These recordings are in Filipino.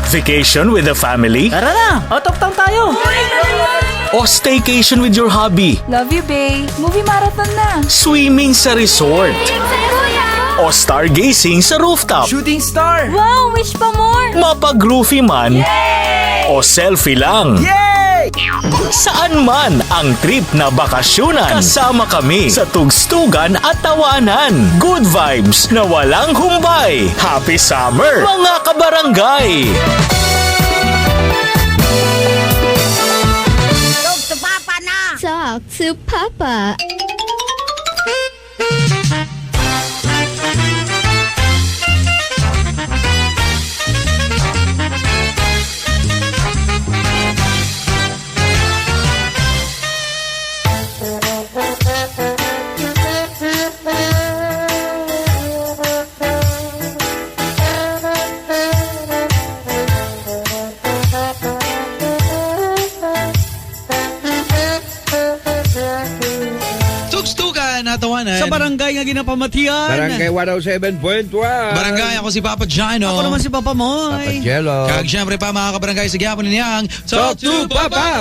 Vacation with the family? Tara na, out of town tayo. O staycation with your hobby? Love you, babe. Movie marathon na. Swimming sa resort? O stargazing sa rooftop? Shooting star. Wow, wish pa more. Mapag-roofie man? O selfie lang? Yay! Saan man ang trip na bakasyonan, kasama kami sa tugstugan at tawanan. Good vibes na walang humbay. Happy summer, mga kabarangay! Talk to Papa. Tawanan. Sa barangay nga ginapamatian. Barangay 107.1. Barangay, ako si Papa Jano. Ako naman si Papa Moy. Papa Jello. Kag syempre pa mga kabarangay, sige po niyang Talk to Papa.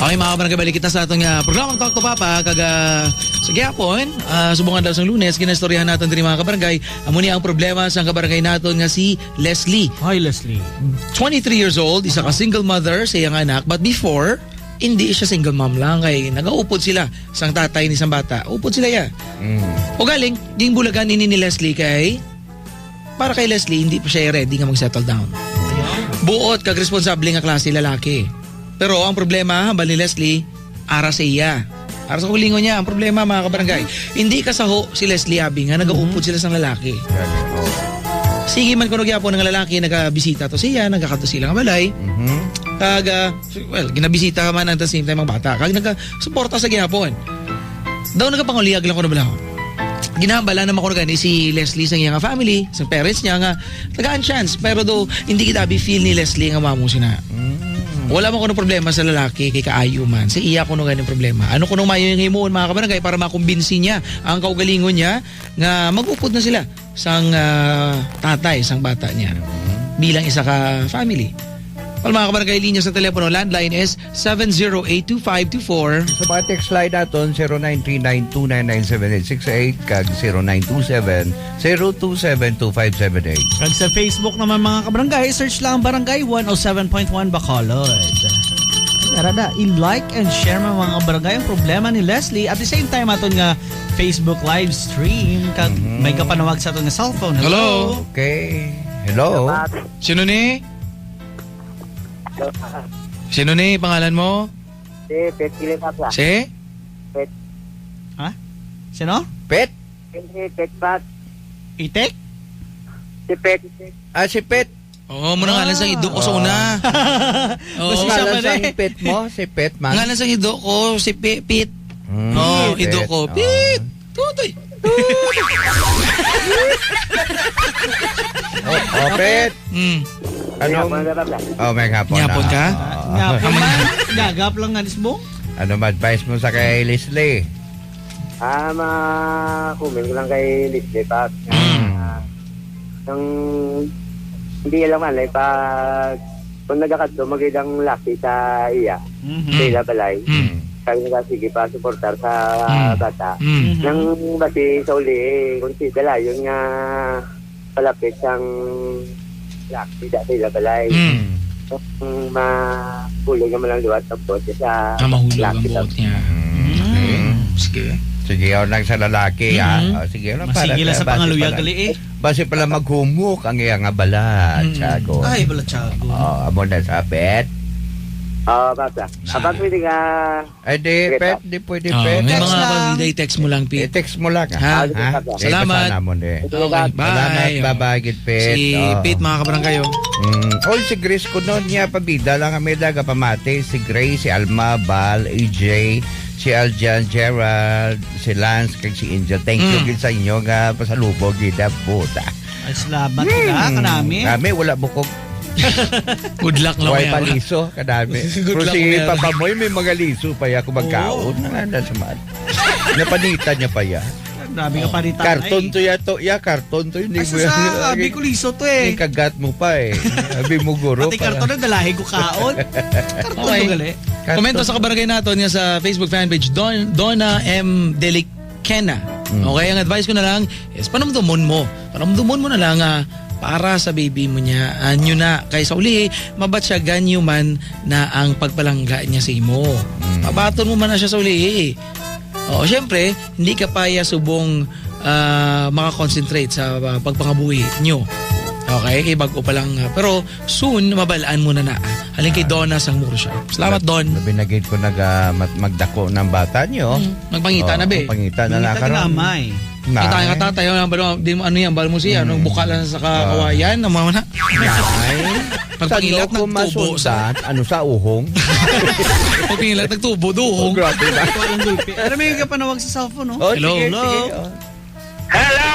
Okay mga kabarangay, balik kita sa atong programang Talk to Papa. Kag sige po, subungan daw sa Lunes, kinastoryahan natin din mga kabarangay. Amo niya ang problema sa kabarangay naton nga si Leslie. Hi, Leslie. 23 years old, isa ka single mother sa iyang anak. But before, hindi siya single mom lang. Kay nagaupod sila sang tatay ni isang bata. Upod sila ya. O galing, ging bulagan ini ni Leslie kay para kay Leslie, hindi pa siya ready nga mag-settle down. Buot kag responsable nga klase lalaki. Pero ang problema, hambal ni Leslie, ara sa iya. Ara sa kulingon niya, ang problema mga kabarangay, hindi kasaho si Leslie Abi nga nagaupod sila sang lalaki. Sige man kuno gyapon ng lalaki nagabisita to siya, nagakato sila nga balay. Kag ginabisita man at the same time ang bata. Kag nagasuporta sa gyapon. Daw nagapanguliag lang kuno bala. Ginahambala naman kuno gani si Leslie sa iyang family, sa parents niya nga tagaan chance pero do hindi kita abi feel ni Leslie nga mamo sina. Wala man kuno problema sa lalaki kay kaayo man. Sa iya kuno ganing problema. Ano kuno mayo yung himuon mga kabarangay para makumbinsi niya ang kaugalingon niya nga magupod na sila sang tatay, sang bata niya. Bilang isa ka family. Well, mga kabarangay, linya sa telepono landline is 7082524. Sa mga text line natin, 0939-299-7868 kag 0927-027-2578. Kag sa Facebook naman mga kabarangay, search lang Barangay 107.1 Bacolod. Tara na, i-like and share mga kabarangay ang problema ni Leslie. At the same time, aton nga Facebook live stream. Kag may kapanawag sa aton nga cellphone. Hello? Okay. Hello? Sino ni? Sino ni? Pangalan mo? Si Pet Kilipapa. Si? Pet. Ha? Sino? Pet? Si Pet Pat. Itek? Si Pet. Ah, si Pet. Oo, muna ngalan sa ido ko sa una. Oo, Basta siya Ngalan pa sa Pet mo? Si Pet man? ngalan sa ido ko, si Pit. Oo, Pet. ido ko. Pit! Tutoy! Oh, Pet. Anong? Oh, may hapon Ngapon ka? Nga pa man. Gagap lang nga nisbong. Ano advice mo sa kay Leslie? Comment ko lang kay Leslie Pat. Yung hindi lang man, pag kung nagkakadto, magandang laki sa iya. Sa ila balay. Kaya nga sige pa, supportar sa bata. Nang basi sa uli, kung si Dala, yun nga palapit siyang laki sa ila balay. Mahulog naman ang luwat ng bote sa Mahulog ang laki buhok niya. Sige. Sige, lang sa lalaki, ha? Sige lang para. Masigila sa pangaluya gali eh. Base pala maghumok ang iyang abala, Tiago. Ay, bala Tiago. Amo na sa Pet. basta. Kapag pwede ka... Ay, di, Pet, di pwede, Pet. May Text mga lang. pag text mo lang, Pit. I-text mo lang, Ha? Salamat. Salamat. Okay, bye. Bye-bye, Pet. Si Pit, mga kabarangay. Si Grace ko noon niya, pabida lang kami daga pamate. Si Grace, si Alma, Bal, AJ, si Aljan, Gerald, si Lance, kag si Angel. Thank you sa inyo nga pasalubog kita puta. Ay, salamat ka kanami. Kami wala bukog. Good luck lang Huwag kaya. paliso, kadami. Good Pero luck, si Kuya. Papa Moy may mga liso pa ya kung magkaon. Nanda sa man. Napanitan niya pa ya. Grabe ka palitan. Karton to yato. Karton to. Hindi Asa sa abi ko liso to eh. Kagat mo pa eh. Abi mo guro Pati karton na dalahi ko kaon. Karton Okay. to gali. Komento sa kabarangay natin niya sa Facebook fanpage Donna M. Delicena. Okay, ang advice ko na lang is panamdumon mo. Panamdumon mo na lang para sa baby mo niya. Anyo na. Kaya sa uli, mabatsyagan nyo man na ang pagpalangga niya sa imo. Mabaton mo man na siya sa uli. O, syempre, hindi ka pa subong makakonsentrate sa pagpangabuhi nyo. Okay, kay bago pa lang. Pero soon, mabalaan mo na. Halin kay Donna sang muro siya. Salamat, Don. Binagid ko magdako ng bata nyo. Magpangita na, be. Pangita na lang. Gamay. Kita nga tatay, di mo ano yan, balo mo siya, anong buka lang sa kakawayan, ang mga na. Pagpangilat Saan ko nagtubo sa... masundan? Ano sa uhong? Pagpangilat nagtubo, duhong. Grabe ba? Walang gulpi. Pero may ka panawag sa cellphone, no? Oh, Hello, sige, hello. sige, oh. Hello!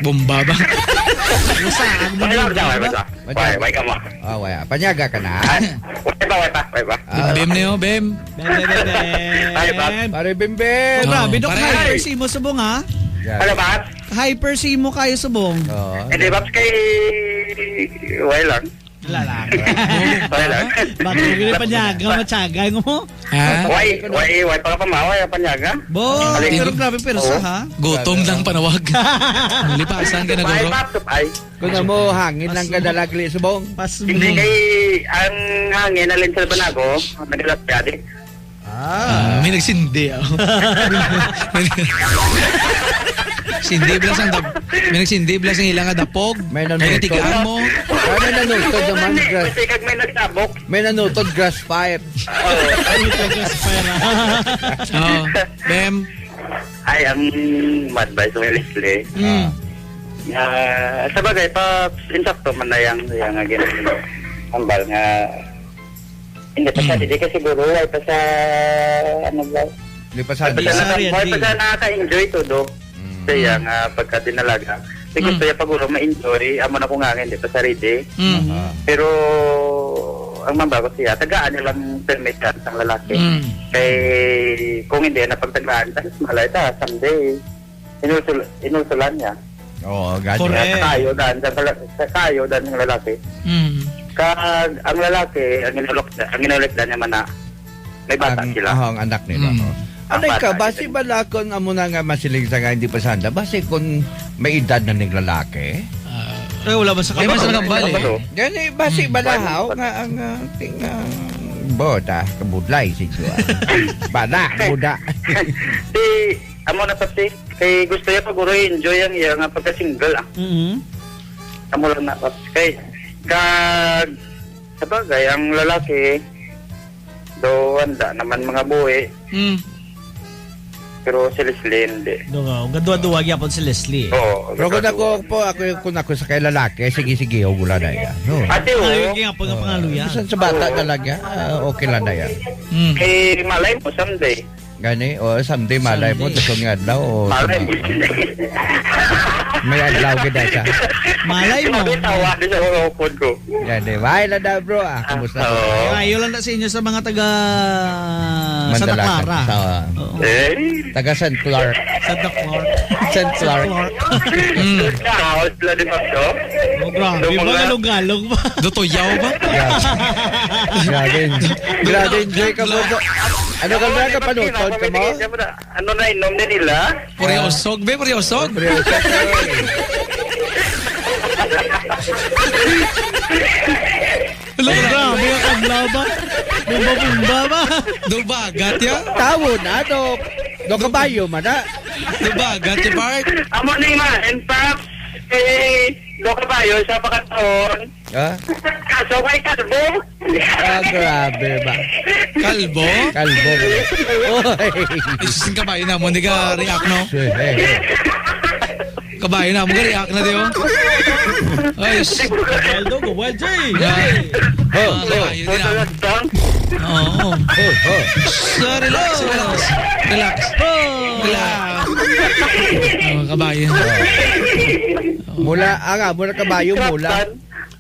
Bomba ba? Saan mo Wala ba? Wai ka mo. Ah, wala. Panyaga ka na. Wai ba? Bem niyo, Bem. Pare Bimbe. Oh, grabe, Dok. pare. Hyper si mo subong, ha? Ano ba? Hyper si mo kayo subong. Oh. Hindi ba kay... Wai lang. Wala lang. Wai lang. Bakit mo gini panyaga, matsagay mo? Ha? Wai pala pamaway ang panyaga. Bo, pero grabe persa, ha? Gutom lang panawag. Lipasan ka na, Wai Goro. laptop ay. Kung mo hangin lang kadalagli subong. Pas mo. Hindi kay ang hangin alin sa banago, nagalat piyadi. May nagsindi ako. Sindi bilas ang may nagsindi bilas ang ilang adapog. May Kaya nanutod. tigaan mo. May nanutod naman grass. Kasi kag may nagsabok. May nanutod grass fire. Oh, Bem. Ay, ang advice mo Leslie. Sa bagay, pa insakto man na yung hambal nga hindi pa siya, hindi ka siguro ay pa sa ano ba? Di pa sa Ay pa siya nakaka-enjoy to do. Kaya nga pagka dinalaga. Kasi gusto niya paguro ma-enjoy, amo na kung hangin, di pa sa ready. Pero ang mambago siya, tagaan niya lang permit ka sa lalaki. Kay kung hindi na pagtagaan, tapos malay ta, someday, inusulan niya. Oo, ganyan. Correct. Sa kayo dan ng lalaki. Kag ang lalaki, ang inulokdan niya man na may bata sila. Ang anak nila. Ano Ang ka, bata basi ba lakon amo na nga masiling sa nga hindi pa sanda? Basi kung may edad na ng lalaki? Eh, wala ba sa Kaya mas nagambal eh. Yan eh, basi balahaw nga ang boda, kabudlay siguro. Bala, buda. Di, amo na pati, kay gusto niya paguro enjoy ang iya nga pagka-single Amo lang na pati. Kay, kag, sa bagay, ang lalaki, do, handa naman mga buhay, pero si Leslie hindi. Gadwa-duwag yapon si Leslie. Oo. Pero kung ako sa kay lalaki, sige, ugula na yan. No. Ate, Ayaw oo. yung nga pangaluya. Bisan sa bata talaga, okay lang na yan. Eh, malay mo someday. Gani, o someday malay mo, gusto nga adlaw, o Malay mo. may adlaw kita siya. Malay mo. Sabi, tawa din sa upod ko. Gani, bye lang na bro, kumusta? Oo. Ayaw lang na sa inyo sa mga taga Santa Mandalakan. Clara. Sa- Oo. Taga St. Clark. Santa Clark. St. Clark. House lang din ako. Oh, grabe. Galog-galog ba? Dotoyaw ba? Grabe, enjoy ka mo. Ano ka na kapanutod ka mo? Ano na inom din nila? Puryosog, be, puryosog. Grabe ang kadlaw ba? Bumba-bumba ba? Dubagat ya? Tawo na, do kabayo man na. Dubagat ya, Bart? Amo na nga, in fact, do kabayo sa pakataon. Ah, Kaso kay kalbo. grabe ba? Kalbo? Kalbo. Oy. Isusing kabayo na mo, hindi ka react, no? Kabayo na mo, react na diyo. Ay, Waldo go, Wild J. kabayo din na. Oo. So, relax. Relax. Kabayo. Mula kabayo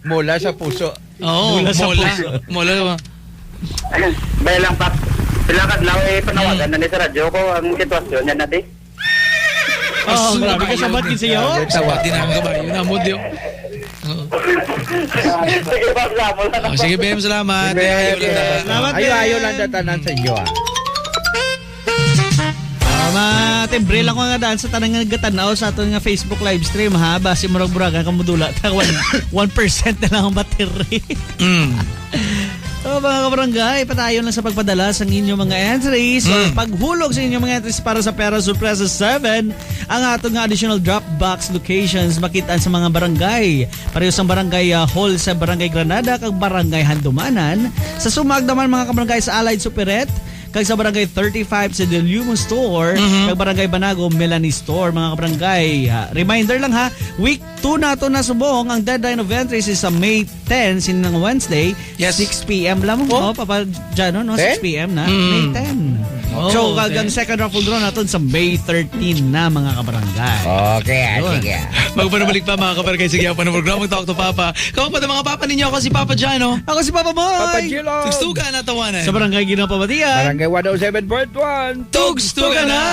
mula sa puso. Oo, Mula sa mola. puso. Mola. Bayalang pak. Pilakad lang panawagan na ni sa radyo ko ang sitwasyon yan natin. Oh, grabe ka sabat kin siya. Oh. Sabat din ang kabayo. Namod yun. Sige, salamat. Oh, sige, Bem, salamat. Ayaw lang na. Salamat, Ayaw Ben. lang datanan sa inyo Matembre lang ko nga daan sa tanang nga gatanaw sa aton nga Facebook live stream ha. Basi murag buragan kamudula. 1% na lang ang battery. So mga kabarangay, patayon lang sa pagpadala sa inyong mga entries or paghulog sa inyong mga entries para sa Pera Sorpresa 7 ang atong nga additional drop box locations makitaan sa mga barangay. Pareho sa barangay Hall sa Barangay Granada kag Barangay Handumanan. Sa sumag naman mga kabarangay sa Allied Superet kag sa Barangay 35 sa Del Lumo Store, kag Barangay Banago Melanie Store mga kabarangay. Reminder lang ha, week 2 na to na subong ang deadline of entries is sa May 10 sinang Wednesday, Yes. 6 PM lang mo papa dyan, no? 6 PM na, May 10. So kag ang second raffle draw naton sa May 13 na mga kabarangay. Okay, sige. Magpanabalik pa mga kabarangay. Sige, ako pa ng programa Talk to Papa. Kamusta mga papa ninyo? Ako si Papa Jano. Ako si Papa Boy! Papa Gilon. Tugstugan na tawanan. Sa Barangay Ginapabatian. Barangay 107.1. Tugstugan na!